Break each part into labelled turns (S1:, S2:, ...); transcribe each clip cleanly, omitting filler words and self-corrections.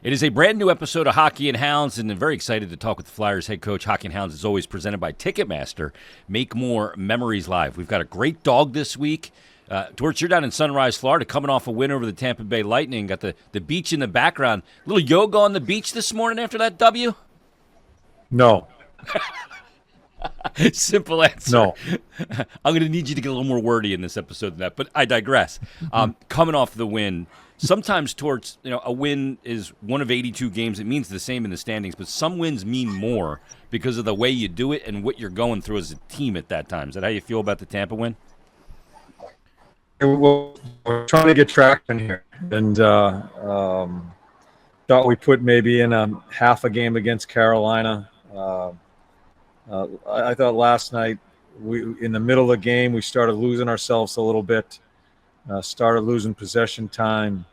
S1: It is a brand new episode of Hockey and Hounds, and I'm very excited to talk with the Flyers head coach. Hockey and Hounds is always presented by Ticketmaster. Make more memories live. We've got a great dog this week. Torch, you're down in Sunrise, Florida, coming off a win over the Tampa Bay Lightning. Got the beach in the background. A little yoga on the beach this morning after that W?
S2: No.
S1: Simple answer.
S2: No.
S1: I'm going to need you to get a little more wordy in this episode than that, but I digress. Coming off the win, sometimes Torch, a win is one of 82 games. It means the same in the standings, but some wins mean more because of the way you do it and what you're going through as a team at that time. Is that how you feel about the Tampa win?
S2: We're trying to get traction here, and thought we put maybe in a half a game against Carolina. I thought last night, in the middle of the game, we started losing ourselves a little bit, started losing possession time.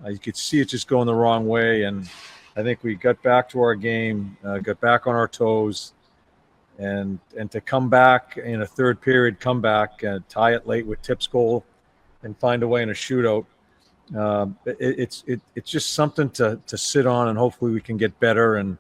S2: You could see it just going the wrong way, and I think we got back to our game, got back on our toes, and to come back in a third period comeback, tie it late with Tip's goal, and find a way in a shootout. It's just something to sit on, and hopefully we can get better and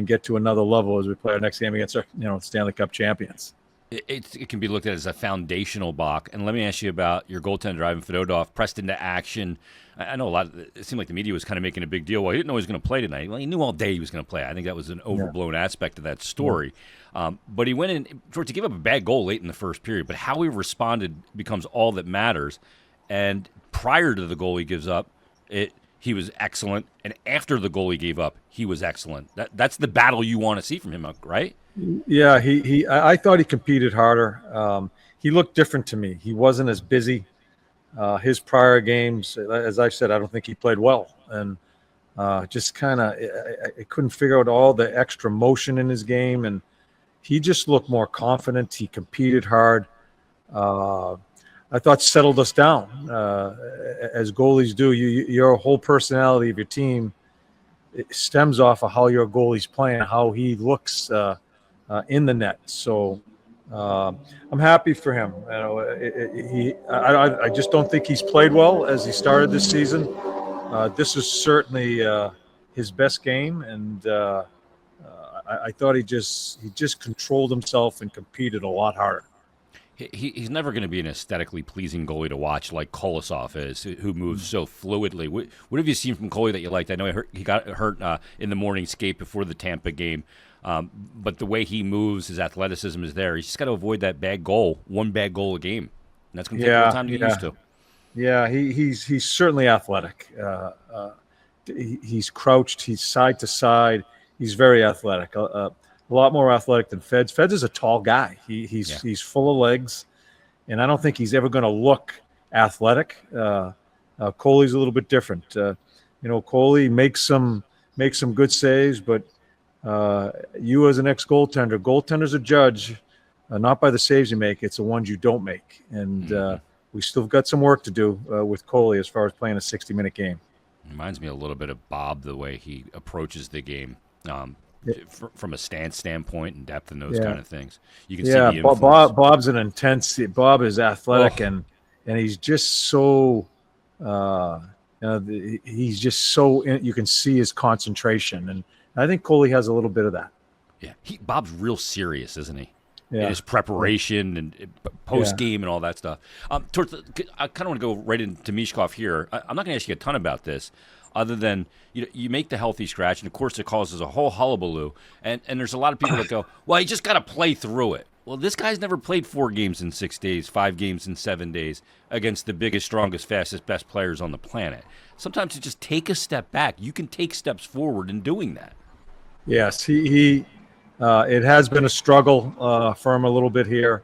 S2: get to another level as we play our next game against our Stanley Cup champions.
S1: It can be looked at as a foundational block. And let me ask you about your goaltender, Ivan Fedotov, pressed into action. I know it seemed like the media was kind of making a big deal. Well, he didn't know he was going to play tonight. Well, he knew all day he was going to play. I think that was an overblown aspect of that story. But he went in to give up a bad goal late in the first period. But how he responded becomes all that matters. And prior to the goal he gives up, he was excellent. And after the goal he gave up, he was excellent. That's the battle you want to see from him, right?
S2: Yeah, I thought he competed harder. He looked different to me. He wasn't as busy. His prior games, as I said, I don't think he played well. And just kind of, I couldn't figure out all the extra motion in his game. And he just looked more confident. He competed hard. I thought settled us down, as goalies do. Your whole personality of your team stems off of how your goalie's playing, how he looks in the net. So I'm happy for him. I just don't think he's played well as he started this season. This is certainly his best game, and I thought he just controlled himself and competed a lot harder.
S1: He's never going to be an aesthetically pleasing goalie to watch like Kolosov is, who moves so fluidly. What have you seen from Coley that you liked? I know he got hurt in the morning skate before the Tampa game, but the way he moves, his athleticism is there. He's just got to avoid that one bad goal a game. And that's going to take a little time to get used to.
S2: Yeah, he's certainly athletic. He's crouched. He's side to side. He's very athletic. A lot more athletic than Feds. Feds is a tall guy. He's full of legs, and I don't think he's ever going to look athletic. Coley's a little bit different. Coley makes some good saves, but you as an goaltender's a judge, not by the saves you make. It's the ones you don't make, and we still got some work to do with Coley as far as playing a 60-minute game.
S1: Reminds me a little bit of Bob, the way he approaches the game. From a stance standpoint and depth and those kind of things, you can see the influence.
S2: Bob's an intense. Bob is athletic and he's just so. He's just so. You can see his concentration, and I think Coley has a little bit of that.
S1: Yeah, Bob's real serious, isn't he?
S2: Yeah.
S1: In his preparation and post game and all that stuff. I kind of want to go right into Mishkov here. I'm not going to ask you a ton about this, other than you make the healthy scratch, and of course it causes a whole hullabaloo. And there's a lot of people that go, well, you just got to play through it. Well, this guy's never played 4 games in 6 days, 5 games in 7 days against the biggest, strongest, fastest, best players on the planet. Sometimes you just take a step back. You can take steps forward in doing that.
S2: Yes, he it has been a struggle for him a little bit here.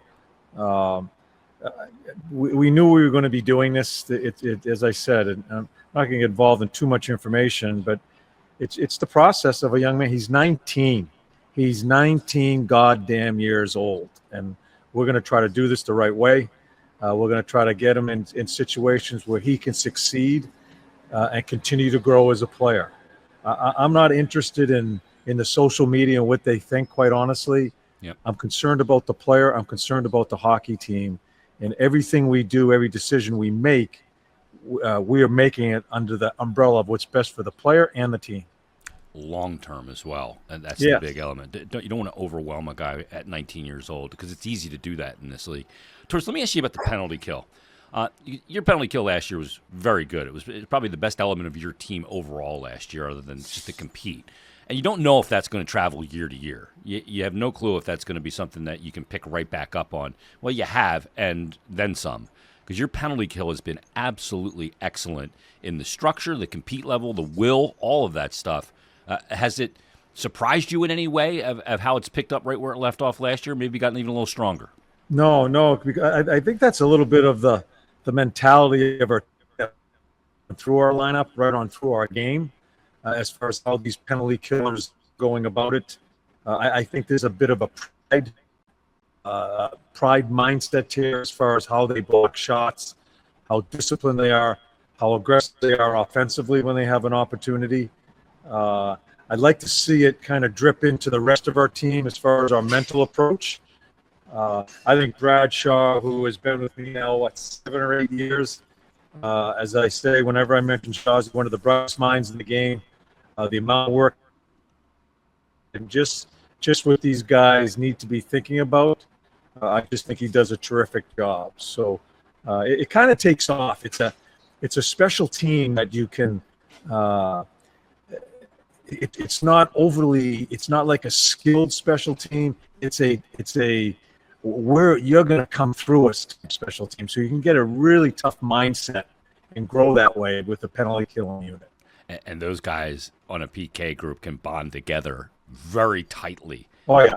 S2: We knew we were going to be doing this. As I said, and I'm not going to get involved in too much information, but it's the process of a young man. He's 19. He's 19 goddamn years old, and we're going to try to do this the right way. We're going to try to get him in situations where he can succeed and continue to grow as a player. I'm not interested in the social media and what they think, quite honestly.
S1: Yep.
S2: I'm concerned about the player. I'm concerned about the hockey team. And everything we do, every decision we make, we are making it under the umbrella of what's best for the player and the team.
S1: Long term as well, and that's the
S2: Yes.
S1: big element. You don't want to overwhelm a guy at 19 years old because it's easy to do that in this league. Torts, let me ask you about the penalty kill. Your penalty kill last year was very good. It was probably the best element of your team overall last year, other than just to compete. And you don't know if that's going to travel year to year. You have no clue if that's going to be something that you can pick right back up on. Well, you have, and then some. Because your penalty kill has been absolutely excellent in the structure, the compete level, the will, all of that stuff. Has it surprised you in any way of how it's picked up right where it left off last year? Maybe gotten even a little stronger?
S2: No. Because I think that's a little bit of the mentality of our through our lineup, right on through our game, as far as how these penalty killers going about it. I think there's a bit of a pride mindset here as far as how they block shots, how disciplined they are, how aggressive they are offensively when they have an opportunity. I'd like to see it kind of drip into the rest of our team as far as our mental approach. I think Bradshaw, who has been with me now, 7 or 8 years, as I say, whenever I mention Shaw, he's one of the brightest minds in the game. The amount of work and just what these guys need to be thinking about, I just think he does a terrific job. So it kind of takes off. It's a special team that you can. It's not like a skilled special team. It's a where you're going to come through a special team, so you can get a really tough mindset and grow that way with the penalty killing unit.
S1: And those guys on a PK group can bond together very tightly.
S2: Oh yeah,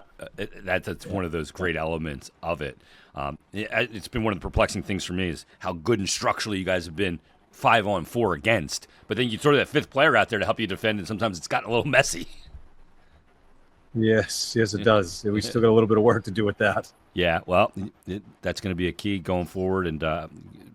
S1: that's one of those great elements of it. It's been one of the perplexing things for me is how good and structurally you guys have been 5-on-4 against, but then you throw that fifth player out there to help you defend, and sometimes it's gotten a little messy.
S2: Yes, it does. We still got a little bit of work to do with that.
S1: Yeah, well, that's going to be a key going forward, and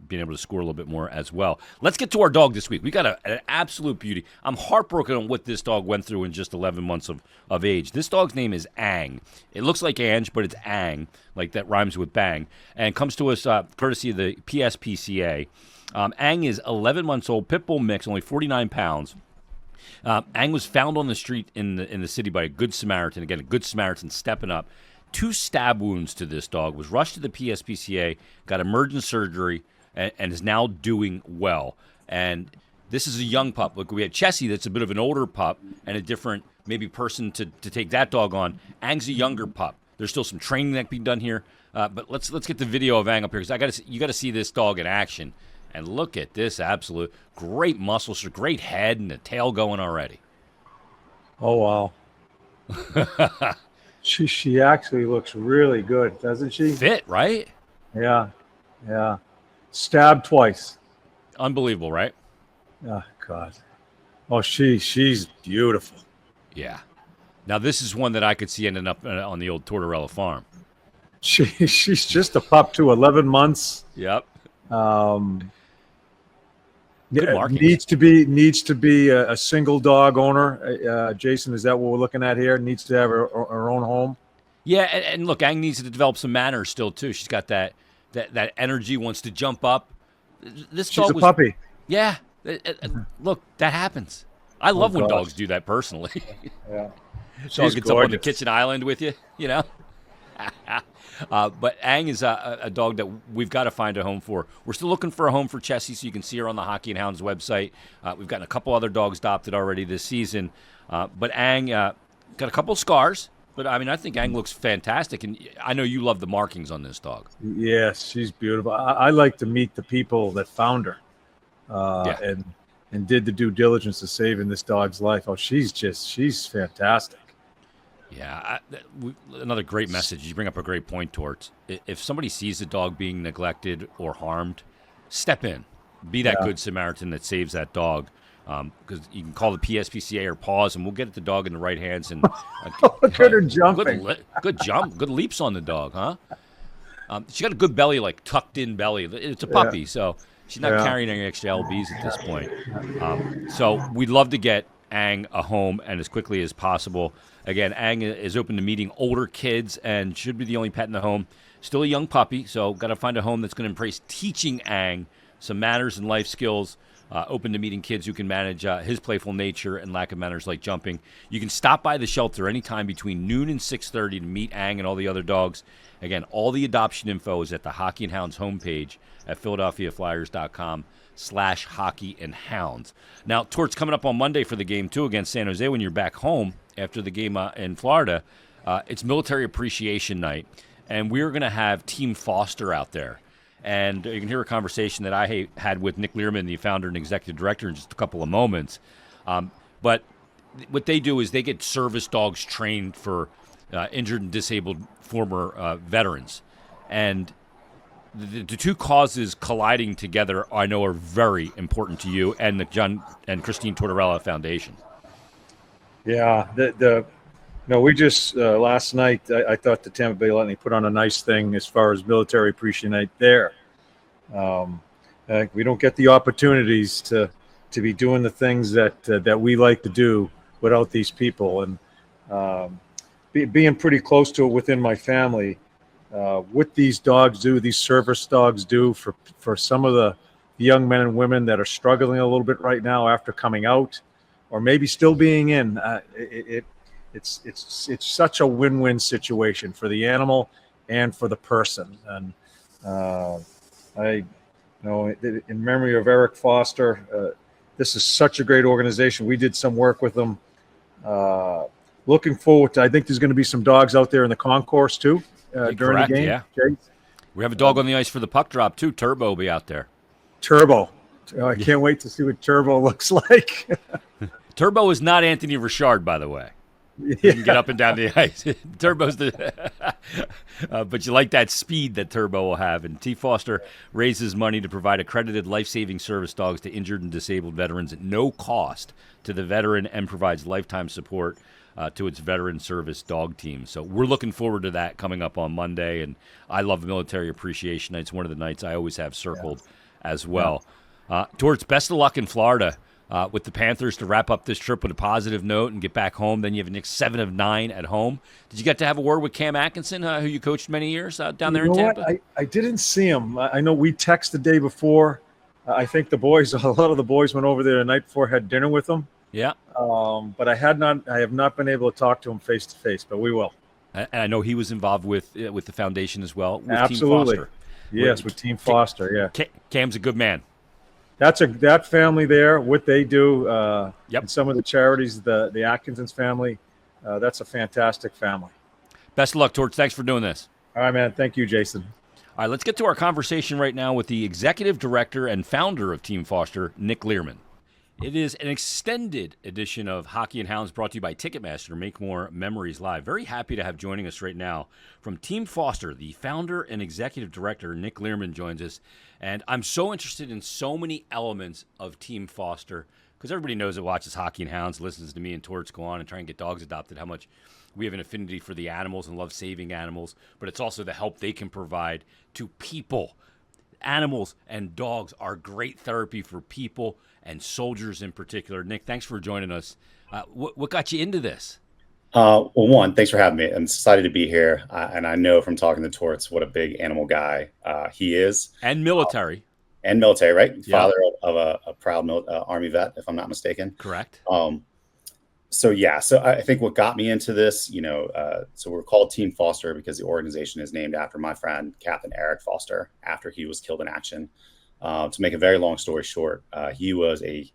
S1: being able to score a little bit more as well. Let's get to our dog this week. We got an absolute beauty. I'm heartbroken on what this dog went through in just 11 months of age. This dog's name is Ang. It looks like Ange, but it's Ang, like that rhymes with bang, and comes to us courtesy of the PSPCA. Ang is 11 months old, pit bull mix, only 49 pounds. Ang was found on the street in the city by a Good Samaritan. Again, a Good Samaritan stepping up. 2 stab wounds to this dog. Was rushed to the PSPCA, got emergent surgery, and is now doing well. And this is a young pup. Look, we had Chessie that's a bit of an older pup and a different maybe person to take that dog on. Ang's a younger pup. There's still some training that can be done here. But let's get the video of Ang up here because you got to see this dog in action. And look at this absolute great muscles, great head, and the tail going already.
S2: Oh, wow. She actually looks really good, doesn't she?
S1: Fit, right?
S2: Yeah. Stabbed twice.
S1: Unbelievable, right?
S2: Oh, God. Oh, she's beautiful.
S1: Yeah. Now, this is one that I could see ending up on the old Tortorella farm.
S2: She's just a pup, too, 11 months.
S1: Yep.
S2: Needs to be a single dog owner. Jason, is that what we're looking at here? Needs to have her own home.
S1: Yeah, and look, Ang needs to develop some manners still too. She's got that energy, wants to jump up.
S2: She's a puppy.
S1: Yeah, look, that happens. I love when dogs do that personally.
S2: Yeah,
S1: dog gets up on the kitchen island with you, you know. But Ang is a dog that we've got to find a home for. We're still looking for a home for Chessie, so you can see her on the Hockey and Hounds website. We've gotten a couple other dogs adopted already this season. But Ang got a couple scars, but I think Ang looks fantastic. And I know you love the markings on this dog.
S2: Yes, she's beautiful. I like to meet the people that found her and did the due diligence of saving this dog's life. Oh, she's fantastic.
S1: Yeah, another great message. You bring up a great point, Torts. If somebody sees a dog being neglected or harmed, step in. Be that Good Samaritan that saves that dog. Because you can call the PSPCA or pause, and we'll get the dog in the right hands. And
S2: look at her jumping.
S1: Good jump. Good leaps on the dog, huh? She got a good belly, like tucked-in belly. It's a puppy, so she's not carrying any extra lbs at this point. So we'd love to get Ang a home and as quickly as possible. Again, Ang is open to meeting older kids and should be the only pet in the home. Still a young puppy, so got to find a home that's going to embrace teaching Ang some manners and life skills, open to meeting kids who can manage his playful nature and lack of manners like jumping. You can stop by the shelter anytime between noon and 6:30 to meet Ang and all the other dogs. Again, all the adoption info is at the Hockey and Hounds homepage at PhiladelphiaFlyers.com/hockey and hounds. Now, Tort's coming up on Monday for the game, too, against San Jose when you're back home after the game in Florida. It's Military Appreciation Night, and we're going to have Team Foster out there. And you can hear a conversation that I had with Nick Learman, the founder and executive director, in just a couple of moments. But what they do is they get service dogs trained for injured and disabled former veterans. And the two causes colliding together, I know, are very important to you and the John and Christine Tortorella Foundation.
S2: Yeah, we just last night I thought the Tampa Bay Lightning put on a nice thing as far as Military Appreciation Night there. We don't get the opportunities to be doing the things that we like to do without these people, and being pretty close to it within my family. What these dogs do, these service dogs do for some of the young men and women that are struggling a little bit right now after coming out, or maybe still being in. It's such a win-win situation for the animal and for the person. And in memory of Eric Foster, this is such a great organization. We did some work with them. Looking forward to. I think there's going to be some dogs out there in the concourse too during the game.
S1: Yeah.
S2: Jay?
S1: We have a dog on the ice for the puck drop too. Turbo will be out there.
S2: Turbo. I can't wait to see what Turbo looks like.
S1: Turbo is not Anthony Richard, by the way. He can get up and down the ice. Turbo's but you like that speed that Turbo will have. And T. Foster raises money to provide accredited life-saving service dogs to injured and disabled veterans at no cost to the veteran, and provides lifetime support to its veteran service dog team. So we're looking forward to that coming up on Monday. And I love Military Appreciation Night. It's one of the nights I always have circled as well. Torts, best of luck in Florida. With the Panthers to wrap up this trip with a positive note and get back home. Then you have a next 7 of 9 at home. Did you get to have a word with Cam Atkinson, who you coached many years down there in Tampa?
S2: I didn't see him. I know we texted the day before. I think a lot of the boys went over there the night before, had dinner with him.
S1: Yeah.
S2: But I have not been able to talk to him face to face, but we will.
S1: And I know he was involved with the foundation as well. With
S2: Absolutely.
S1: Team Foster.
S2: Yes, with Team Foster. Yeah.
S1: Cam's a good man.
S2: That family there, what they do,
S1: and
S2: some of the charities, the Atkinson's family, that's a fantastic family.
S1: Best of luck, Torch. Thanks for doing this.
S2: All right, man. Thank you, Jason.
S1: All right, let's get to our conversation right now with the executive director and founder of Team Foster, Nick Learman. It is an extended edition of Hockey and Hounds brought to you by Ticketmaster. Make more memories live. Very happy to have joining us right now from Team Foster, the founder and executive director, Nick Learman, joins us. And I'm so interested in so many elements of Team Foster, because everybody knows that watches Hockey and Hounds, listens to me and Torch go on and try and get dogs adopted, how much we have an affinity for the animals and love saving animals. But it's also the help they can provide to people. Animals and dogs are great therapy for people and soldiers in particular. Nick, thanks for joining us. What got you into this?
S3: Well, one, thanks for having me. I'm excited to be here. And I know from talking to Torts what a big animal guy he is.
S1: And military.
S3: Right?
S1: Yeah.
S3: Father of a proud Army vet, if I'm not mistaken.
S1: Correct.
S3: So I think what got me into this, so we're called Team Foster because the organization is named after my friend, Captain Eric Foster, after he was killed in action. To make a very long story short, he was a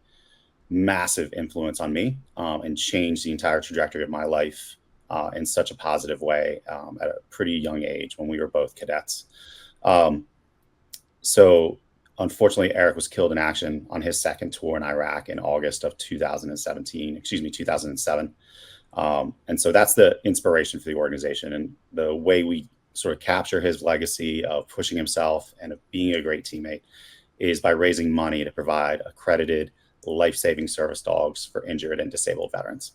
S3: massive influence on me and changed the entire trajectory of my life in such a positive way at a pretty young age when we were both cadets. So unfortunately, Eric was killed in action on his second tour in Iraq in August of 2007. And so that's the inspiration for the organization, and the way we sort of capture his legacy of pushing himself and of being a great teammate is by raising money to provide accredited life-saving service dogs for injured and disabled veterans.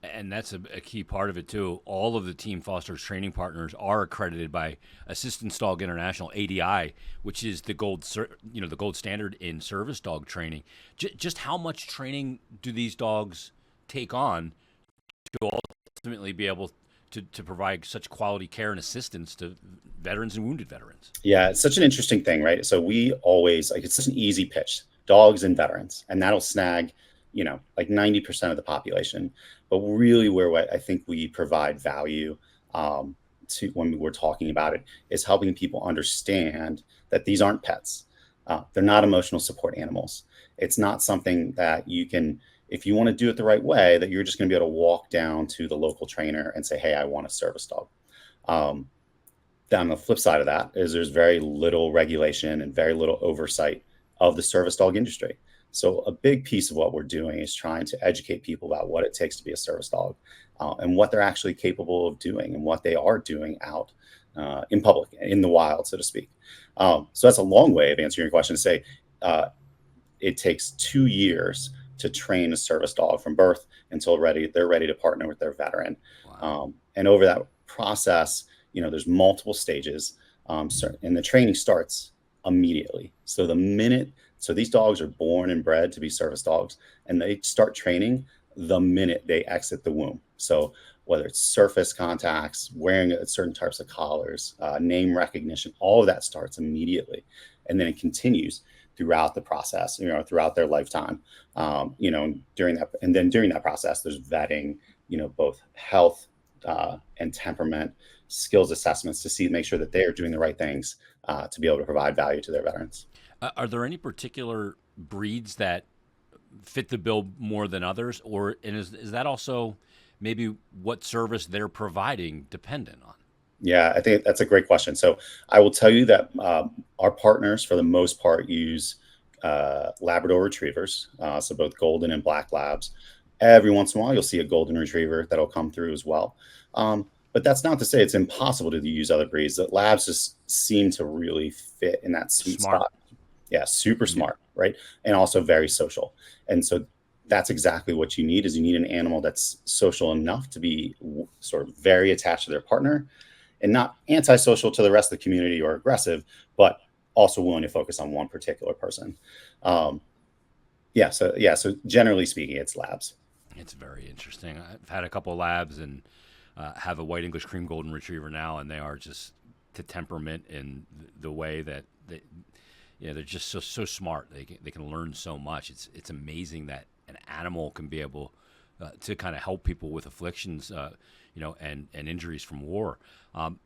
S1: And that's a key part of it too. All of the Team Foster's training partners are accredited by Assistance Dog International, ADI, which is the gold standard in service dog training. Just how much training do these dogs take on to ultimately be able to provide such quality care and assistance to veterans and wounded veterans.
S3: Yeah, it's such an interesting thing, right? So we always it's such an easy pitch, dogs and veterans, and that'll snag, like 90% of the population. But really, where I think we provide value to when we're talking about it is helping people understand that these aren't pets. They're not emotional support animals. It's not something that you can, if you want to do it the right way, that you're just going to be able to walk down to the local trainer and say, hey, I want a service dog. Down the flip side of that is there's very little regulation and very little oversight of the service dog industry. So a big piece of what we're doing is trying to educate people about what it takes to be a service dog and what they're actually capable of doing and what they are doing out in public, in the wild, so to speak. So that's a long way of answering your question to say it takes 2 years to train a service dog from birth until they're ready to partner with their veteran. Wow. And over that process, there's multiple stages, and the training starts immediately. So these dogs are born and bred to be service dogs, and they start training the minute they exit the womb. So whether it's surface contacts, wearing certain types of collars, name recognition, all of that starts immediately. And then it continues throughout the process, throughout their lifetime, during that process, there's vetting, both health and temperament, skills assessments to make sure that they are doing the right things to be able to provide value to their veterans.
S1: Are there any particular breeds that fit the bill more than others, and is that also maybe what service they're providing dependent on?
S3: Yeah, I think that's a great question. So I will tell you that our partners, for the most part, use Labrador retrievers, so both golden and black labs. Every once in a while, you'll see a golden retriever that'll come through as well. But that's not to say it's impossible to use other breeds. That labs just seem to really fit in that sweet spot. Yeah, super smart, right? And also very social. And so that's exactly what you need. Is you need an animal that's social enough to be sort of very attached to their partner and not antisocial to the rest of the community or aggressive, but also willing to focus on one particular person. So generally speaking, it's labs.
S1: It's very interesting. I've had a couple of labs and have a white English cream golden retriever now, and they are just the temperament and the way that they're just so smart. They can learn so much. It's amazing that an animal can be able to kind of help people with afflictions, and injuries from war.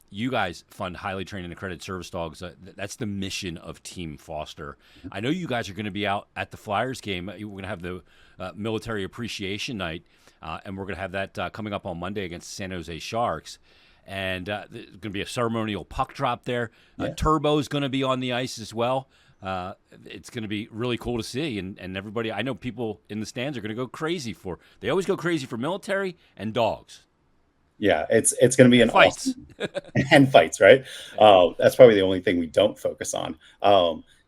S1: You guys fund highly trained and accredited service dogs. That's the mission of Team Foster. I know you guys are going to be out at the Flyers game. We're going to have the military appreciation night, and we're going to have that coming up on Monday against the San Jose Sharks. And there's going to be a ceremonial puck drop there. Turbo's going to be on the ice as well. It's going to be really cool to see, and everybody. I know people in the stands are going to go crazy they always go crazy for military and dogs.
S3: Yeah, it's going to be an
S1: fights
S3: awesome and fights, right? That's probably the only thing we don't focus on.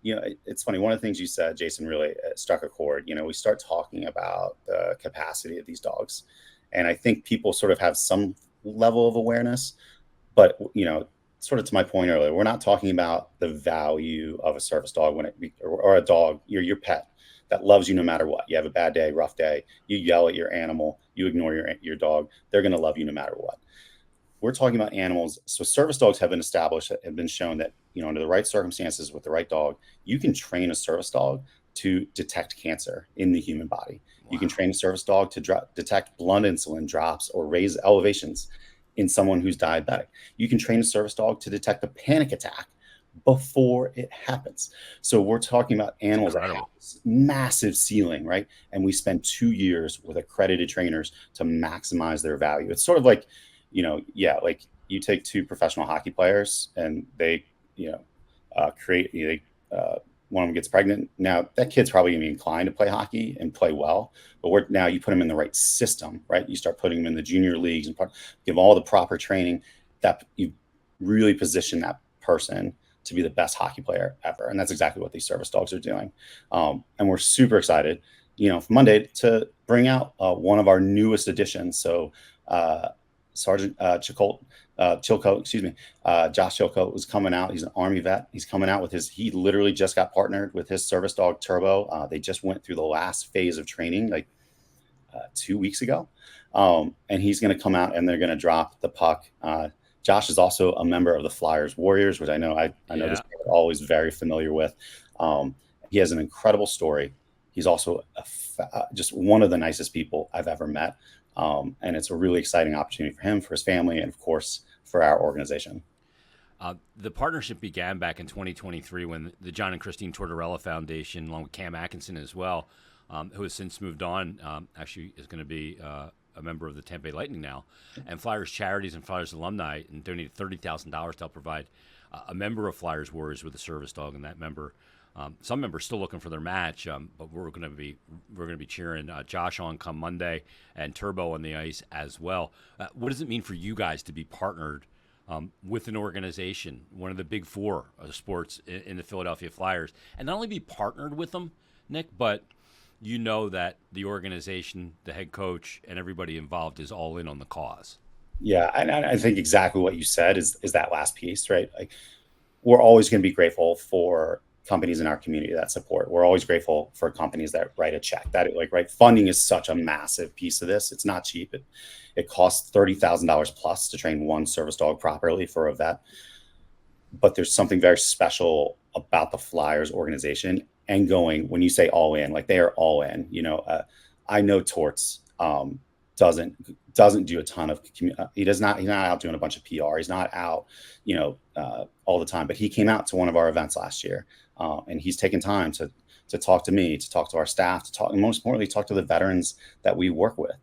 S3: It's funny. One of the things you said, Jason, really struck a chord. We start talking about the capacity of these dogs, and I think people sort of have some level of awareness, but sort of to my point earlier, we're not talking about the value of a service dog or a dog, your pet that loves you no matter what. You have a bad day, rough day, you yell at your animal, you ignore your dog, they're going to love you no matter what. We're talking about animals. So service dogs have been established, have been shown that, under the right circumstances with the right dog, you can train a service dog to detect cancer in the human body. Wow. You can train a service dog to detect blood insulin drops or raise elevations in someone who's diabetic. You can train a service dog to detect a panic attack before it happens. So we're talking about animals that have this massive ceiling, right? And we spend 2 years with accredited trainers to maximize their value. It's sort of like, like you take 2 professional hockey players and they, one of them gets pregnant. Now that kid's probably gonna be inclined to play hockey and play well, but now you put him in the right system, right? You start putting him in the junior leagues and give all the proper training that you really position that person to be the best hockey player ever. And that's exactly what these service dogs are doing. And we're super excited, for Monday to bring out one of our newest additions. So Sergeant Chilcote, Josh Chilcote was coming out. He's an Army vet. He's coming out with he literally just got partnered with his service dog Turbo. They just went through the last phase of training, like 2 weeks ago. And he's going to come out and they're going to drop the puck. Josh is also a member of the Flyers Warriors, which I know this player always very familiar with. He has an incredible story. He's also just one of the nicest people I've ever met. And it's a really exciting opportunity for him, for his family, and of course, for our organization.
S1: The partnership began back in 2023 when the John and Christine Tortorella Foundation, along with Cam Atkinson as well, who has since moved on, actually is going to be a member of the Tampa Bay Lightning now, and Flyers Charities and Flyers Alumni, and donated $30,000 to help provide a member of Flyers Warriors with a service dog, and that member. Some members still looking for their match, but we're going to be cheering Josh on come Monday and Turbo on the ice as well. What does it mean for you guys to be partnered with an organization, one of the big four of sports in the Philadelphia Flyers, and not only be partnered with them, Nick, but you know that the organization, the head coach, and everybody involved is all in on the cause?
S3: Yeah, and I think exactly what you said is that last piece, right? Like, we're always going to be grateful for companies in our community that support. We're always grateful for companies that write a check. Funding is such a massive piece of this. It's not cheap. It costs $30,000 plus to train one service dog properly for a vet. But there's something very special about the Flyers organization and when you say all in, like they are all in. I know Torts doesn't do a ton of he's not out doing a bunch of PR. He's not out, all the time. But he came out to one of our events last year, and he's taken time to talk to me, to talk to our staff, and most importantly, talk to the veterans that we work with.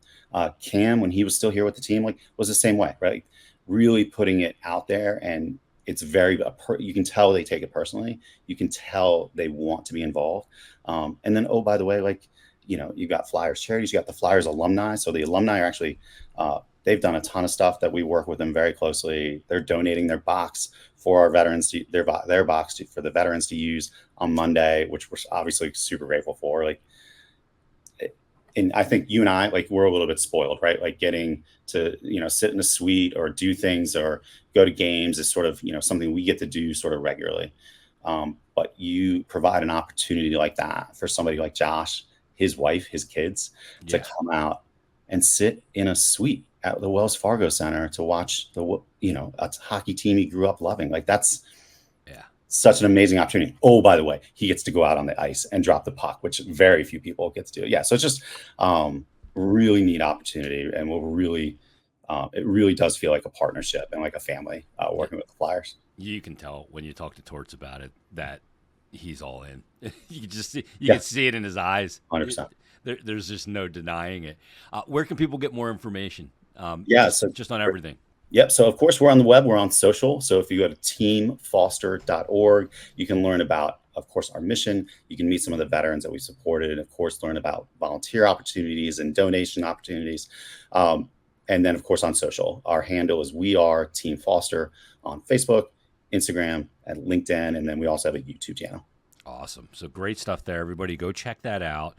S3: Cam, when he was still here with the team, was the same way, right? Really putting it out there, and it's you can tell they take it personally. You can tell they want to be involved. And then, oh, by the way, you've got Flyers Charities, you got the Flyers Alumni. So the alumni are actually, they've done a ton of stuff that we work with them very closely. They're donating their box for our veterans, their box for the veterans to use on Monday, which we're obviously super grateful for. And I think you and I, we're a little bit spoiled, right? Getting to, sit in a suite or do things or go to games is sort of, something we get to do sort of regularly. But you provide an opportunity like that for somebody like Josh, his wife, his kids, to come out and sit in a suite at the Wells Fargo Center to watch a hockey team he grew up loving. That's such an amazing opportunity. Oh, by the way, he gets to go out on the ice and drop the puck, which very few people get to do. Yeah. So it's just really neat opportunity. And it really does feel like a partnership and like a family working with the Flyers.
S1: You can tell when you talk to Torts about it that he's all in. You can just see, can see it in his eyes.
S3: 100%.
S1: There's just no denying it. Where can people get more information? Just on everything.
S3: Yep. So of course we're on the web, we're on social. So if you go to teamfoster.org, you can learn about, of course, our mission. You can meet some of the veterans that we supported, and of course learn about volunteer opportunities and donation opportunities. And then of course on social, our handle is We Are Team Foster on Facebook, Instagram, and LinkedIn. And then we also have a YouTube channel.
S1: Awesome. So great stuff there. Everybody go check that out.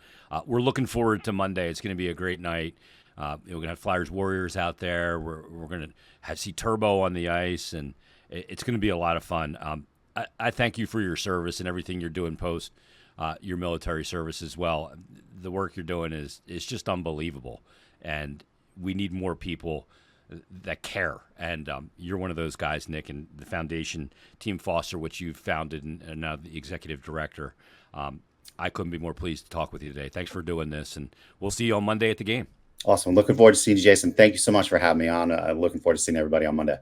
S1: We're looking forward to Monday. It's going to be a great night. We're going to have Flyers Warriors out there. We're going to see Turbo on the ice, and it's going to be a lot of fun. I thank you for your service and everything you're doing post your military service as well. The work you're doing is just unbelievable, and we need more people that care. And you're one of those guys, Nick, and the foundation, Team Foster, which you've founded and now the executive director. I couldn't be more pleased to talk with you today. Thanks for doing this, and we'll see you on Monday at the game.
S3: Awesome. Looking forward to seeing you, Jason. Thank you so much for having me on. Looking forward to seeing everybody on Monday.